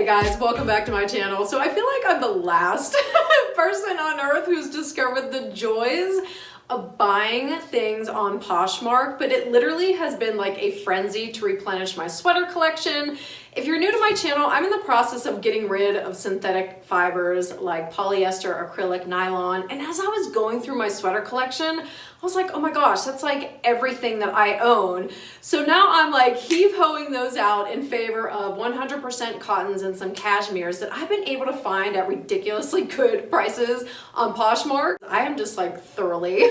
Hey guys, welcome back to my channel. So I feel like I'm the last person on earth who's discovered the joys of buying things on Poshmark, but it literally has been like a frenzy to replenish my sweater collection. If you're new to my channel, I'm in the process of getting rid of synthetic fibers like polyester, acrylic, nylon, and as I was going through my sweater collection, I was like, oh my gosh, that's like everything that I own. So now I'm like heave-hoeing those out in favor of 100% cottons and some cashmeres that I've been able to find at ridiculously good prices on Poshmark. I am just like thoroughly in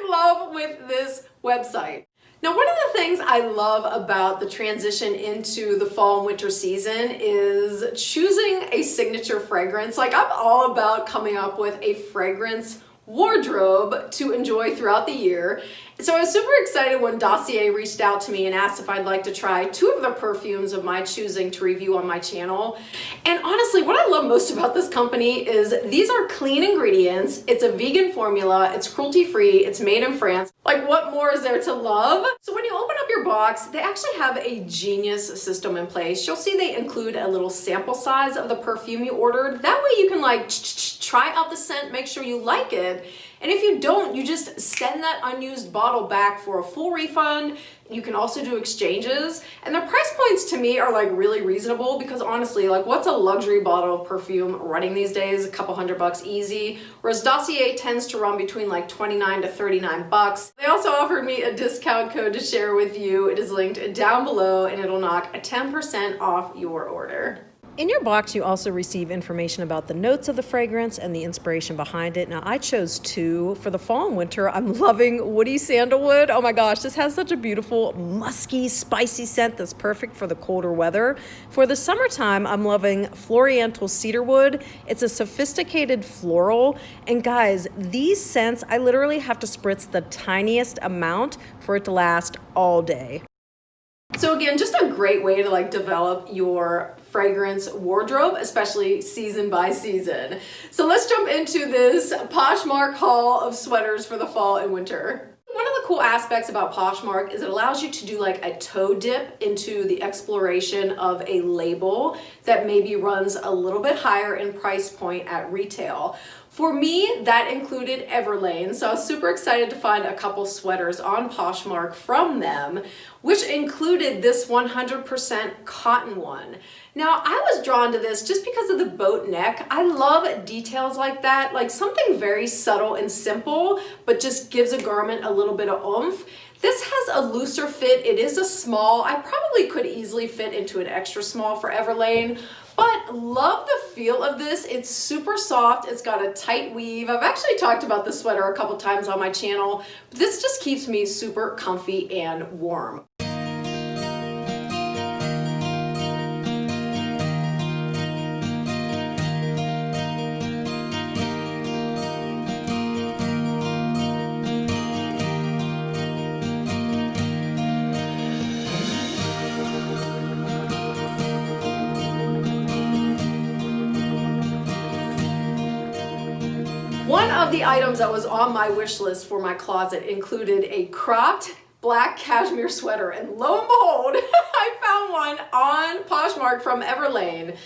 love with this website. Now, one of the things I love about the transition into the fall and winter season is choosing a signature fragrance. Like, I'm all about coming up with a fragrance wardrobe to enjoy throughout the year. So I was super excited when Dossier reached out to me and asked if I'd like to try 2 of the perfumes of my choosing to review on my channel. And honestly, what I love most about this company is these are clean ingredients. It's a vegan formula. It's cruelty-free. It's made in France. Like, what more is there to love? So when you open up your box, they actually have a genius system in place. You'll see they include a little sample size of the perfume you ordered. That way you can like try out the scent, make sure you like it. And if you don't, you just send that unused bottle back for a full refund. You can also do exchanges. And the price points to me are like really reasonable because honestly, like what's a luxury bottle of perfume running these days? A couple $100 easy. Whereas Dossier tends to run between like 29 to 39 bucks. They also offered me a discount code to share with you. It is linked down below and it'll knock a 10% off your order. In your box, you also receive information about the notes of the fragrance and the inspiration behind it. Now, I chose 2 for the fall and winter. I'm loving Woody Sandalwood. Oh my gosh, this has such a beautiful, musky, spicy scent that's perfect for the colder weather. For the summertime, I'm loving Floriental Cedarwood. It's a sophisticated floral. And guys, these scents, I literally have to spritz the tiniest amount for it to last all day. So again, just a great way to like develop your fragrance wardrobe, especially season by season. So let's jump into this Poshmark haul of sweaters for the fall and winter. One of the cool aspects about Poshmark is it allows you to do like a toe dip into the exploration of a label that maybe runs a little bit higher in price point at retail. For me, that included Everlane, so I was super excited to find a couple sweaters on Poshmark from them, which included this 100% cotton one. Now, I was drawn to this just because of the boat neck. I love details like that, like something very subtle and simple, but just gives a garment a little bit of oomph. This has a looser fit. It is a small. I probably could easily fit into an extra small for Everlane, but love the feel of this. It's super soft. It's got a tight weave. I've actually talked about this sweater a couple times on my channel, but this just keeps me super comfy and warm. One of the items that was on my wish list for my closet included a cropped black cashmere sweater, and lo and behold, I found one on Poshmark from Everlane.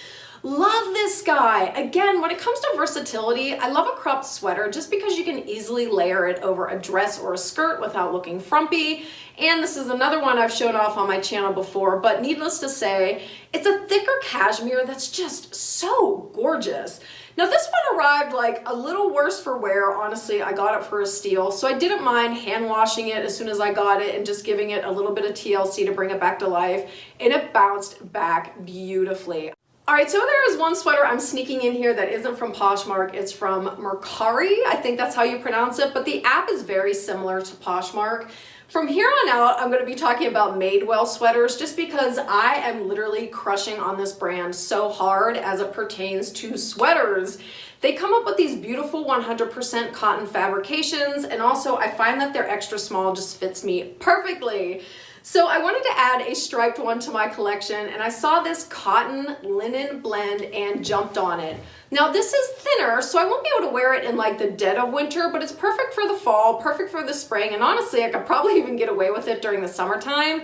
Love this guy. Again, when it comes to versatility, I love a cropped sweater just because you can easily layer it over a dress or a skirt without looking frumpy. And this is another one I've shown off on my channel before, but needless to say, it's a thicker cashmere that's just so gorgeous. Now this one arrived like a little worse for wear. Honestly, I got it for a steal, so I didn't mind hand washing it as soon as I got it and just giving it a little bit of TLC to bring it back to life, and it bounced back beautifully. All right, so there is one sweater I'm sneaking in here that isn't from Poshmark. It's from Mercari. I think that's how you pronounce it, but the app is very similar to Poshmark. From here on out, I'm going to be talking about Madewell sweaters just because I am literally crushing on this brand so hard as it pertains to sweaters. They come up with these beautiful 100% cotton fabrications, and also I find that their extra small just fits me perfectly. So I wanted to add a striped one to my collection, and I saw this cotton linen blend and jumped on it. Now this is thinner, so I won't be able to wear it in like the dead of winter, but it's perfect for the fall, perfect for the spring, and honestly I could probably even get away with it during the summertime.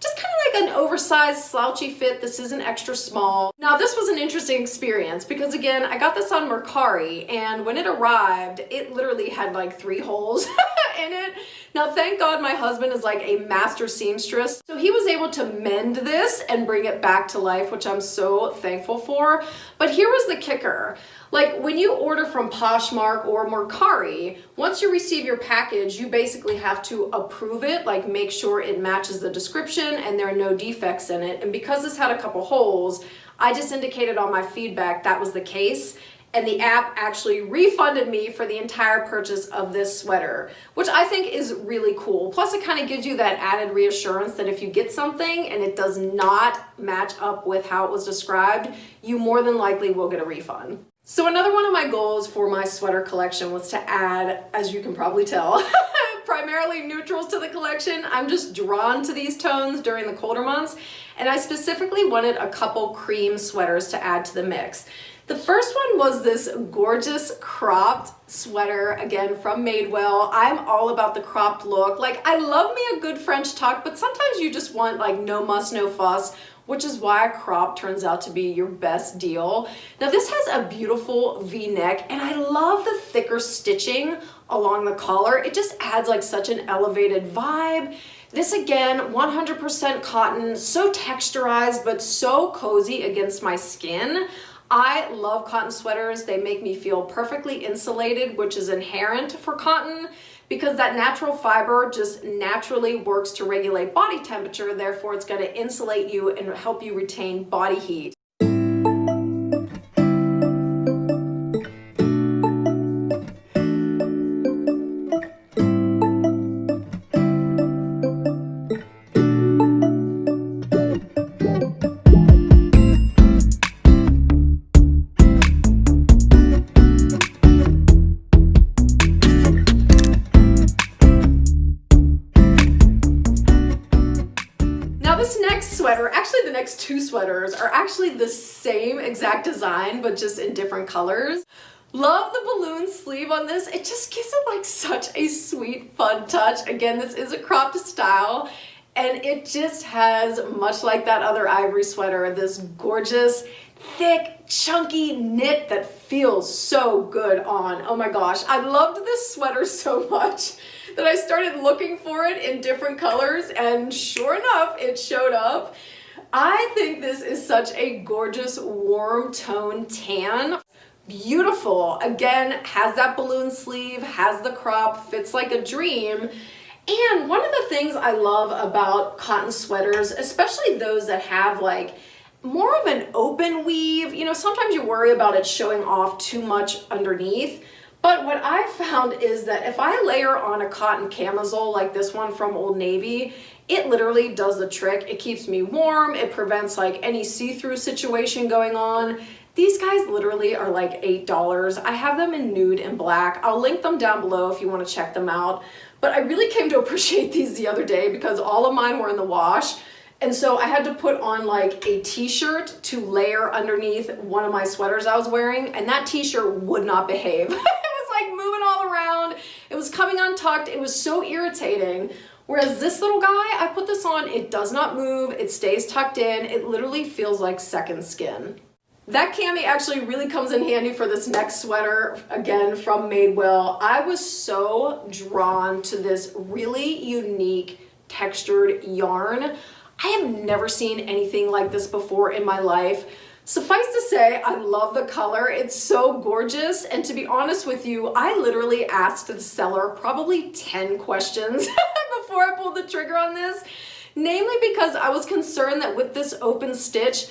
just kind of like an oversized slouchy fit. This isn't extra small. Now this was an interesting experience because again, I got this on Mercari, and when it arrived, it literally had like 3 holes in it. Now thank God my husband is like a master seamstress, so he was able to mend this and bring it back to life, which I'm so thankful for. But here was the kicker. Like when you order from Poshmark or Mercari, once you receive your package, you basically have to approve it, like make sure it matches the description and there are no defects in it. And because this had a couple holes, I just indicated on my feedback that was the case. And the app actually refunded me for the entire purchase of this sweater, which I think is really cool. Plus it kind of gives you that added reassurance that if you get something and it does not match up with how it was described, you more than likely will get a refund. So another one of my goals for my sweater collection was to add, as you can probably tell, primarily neutrals to the collection. I'm just drawn to these tones during the colder months, and I specifically wanted a couple cream sweaters to add to the mix. The first one was this gorgeous cropped sweater, again from Madewell. I'm all about the cropped look. Like, I love me a good French tuck, but sometimes you just want like no muss, no fuss, which is why a crop turns out to be your best deal. Now this has a beautiful V-neck, and I love the thicker stitching along the collar. It just adds like such an elevated vibe. This again, 100% cotton, so texturized, but so cozy against my skin. I love cotton sweaters. They make me feel perfectly insulated, which is inherent for cotton because that natural fiber just naturally works to regulate body temperature. Therefore, it's going to insulate you and help you retain body heat. Actually, the next 2 sweaters are actually the same exact design, but just in different colors. Love the balloon sleeve on this. It just gives it like such a sweet, fun touch. Again, this is a cropped style, and it just has, much like that other ivory sweater, this gorgeous, thick, chunky knit that feels so good on. Oh my gosh, I loved this sweater so much that I started looking for it in different colors, and sure enough, it showed up. I think this is such a gorgeous warm tone tan. Beautiful. Again, has that balloon sleeve, has the crop, fits like a dream. And one of the things I love about cotton sweaters, especially those that have like more of an open weave, you know, sometimes you worry about it showing off too much underneath. But what I found is that if I layer on a cotton camisole like this one from Old Navy, it literally does the trick. It keeps me warm. It prevents like any see-through situation going on. These guys literally are like $8. I have them in nude and black. I'll link them down below if you want to check them out. But I really came to appreciate these the other day because all of mine were in the wash. And so I had to put on like a t-shirt to layer underneath one of my sweaters I was wearing, and that t-shirt would not behave. It was like moving all around. It was coming untucked. It was so irritating. Whereas this little guy, I put this on, it does not move. It stays tucked in. It literally feels like second skin. That cami actually really comes in handy for this next sweater, again from Madewell. I was so drawn to this really unique textured yarn. I have never seen anything like this before in my life. Suffice to say, I love the color. It's so gorgeous. And to be honest with you, I literally asked the seller probably 10 questions before I pulled the trigger on this. Namely because I was concerned that with this open stitch,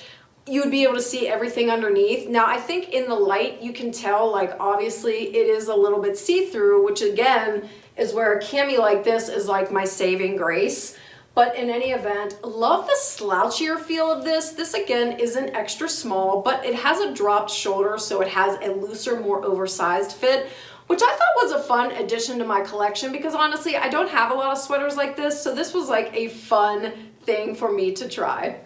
you would be able to see everything underneath. Now, I think in the light, you can tell, like, obviously it is a little bit see-through, which again, is where a cami like this is like my saving grace. But in any event, love the slouchier feel of this. This again isn't extra small, but it has a dropped shoulder, so it has a looser, more oversized fit, which I thought was a fun addition to my collection because honestly, I don't have a lot of sweaters like this, so this was like a fun thing for me to try.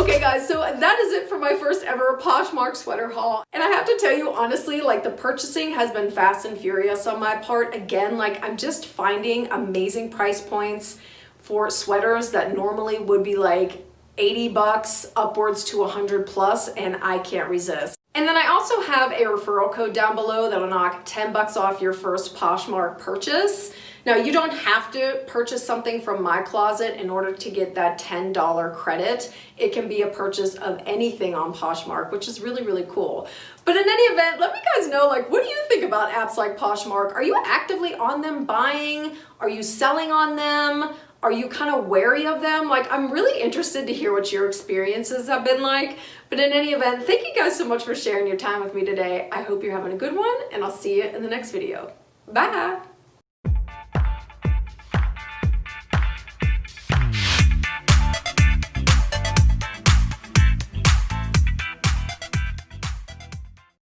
Okay guys, so that is it for my first ever Poshmark sweater haul. And I have to tell you honestly, like the purchasing has been fast and furious on my part. Again, like I'm just finding amazing price points for sweaters that normally would be like 80 bucks upwards to 100 plus, and I can't resist. And then I also have a referral code down below that'll knock 10 bucks off your first Poshmark purchase. Now you don't have to purchase something from my closet in order to get that $10 credit. It can be a purchase of anything on Poshmark, which is really, really cool. But in any event, let me guys know, like, what do you think about apps like Poshmark? Are you actively on them buying? Are you selling on them? Are you kind of wary of them? Like, I'm really interested to hear what your experiences have been like. But in any event, thank you guys so much for sharing your time with me today. I hope you're having a good one, and I'll see you in the next video. Bye!